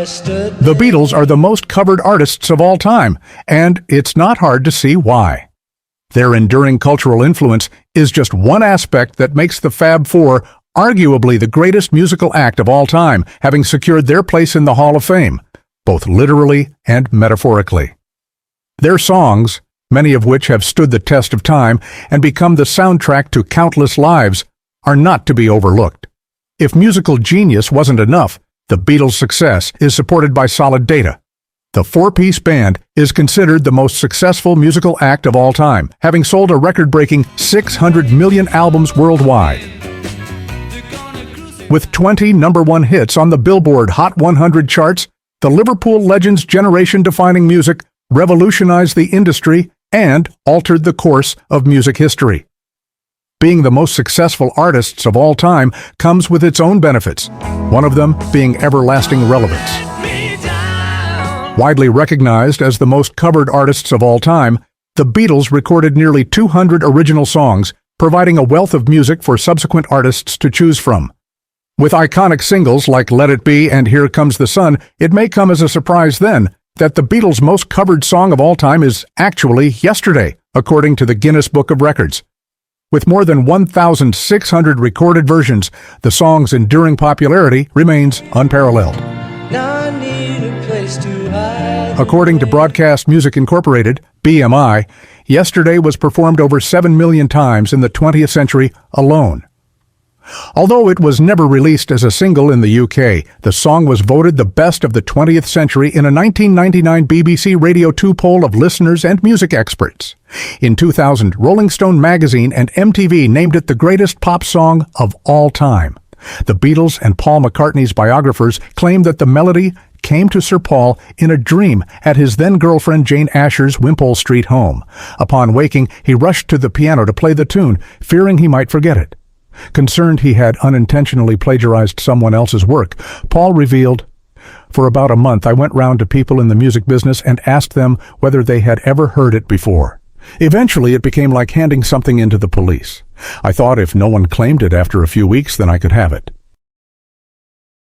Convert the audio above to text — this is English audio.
The Beatles are the most covered artists of all time, and it's not hard to see why. Their enduring cultural influence is just one aspect that makes the Fab Four arguably the greatest musical act of all time, having secured their place in the Hall of Fame, both literally and metaphorically. Their songs, many of which have stood the test of time and become the soundtrack to countless lives, are not to be overlooked. If musical genius wasn't enough, the Beatles' success is supported by solid data. The four-piece band is considered the most successful musical act of all time, having sold a record-breaking 600 million albums worldwide. With 20 number-one hits on the Billboard Hot 100 charts, the Liverpool Legends' generation-defining music revolutionized the industry and altered the course of music history. Being the most successful artists of all time comes with its own benefits, one of them being everlasting relevance. Widely recognized as the most covered artists of all time, the Beatles recorded nearly 200 original songs, providing a wealth of music for subsequent artists to choose from. With iconic singles like Let It Be and Here Comes the Sun, it may come as a surprise then that the Beatles' most covered song of all time is actually Yesterday, according to the Guinness Book of Records. With more than 1,600 recorded versions, the song's enduring popularity remains unparalleled. According to Broadcast Music Incorporated, BMI, Yesterday was performed over 7 million times in the 20th century alone. Although it was never released as a single in the UK, the song was voted the best of the 20th century in a 1999 BBC Radio 2 poll of listeners and music experts. In 2000, Rolling Stone magazine and MTV named it the greatest pop song of all time. The Beatles and Paul McCartney's biographers claim that the melody came to Sir Paul in a dream at his then-girlfriend Jane Asher's Wimpole Street home. Upon waking, he rushed to the piano to play the tune, fearing he might forget it. Concerned he had unintentionally plagiarized someone else's work, Paul revealed, "For about a month I went round to people in the music business and asked them whether they had ever heard it before. Eventually it became like handing something in to the police. I thought if no one claimed it after a few weeks, then I could have it.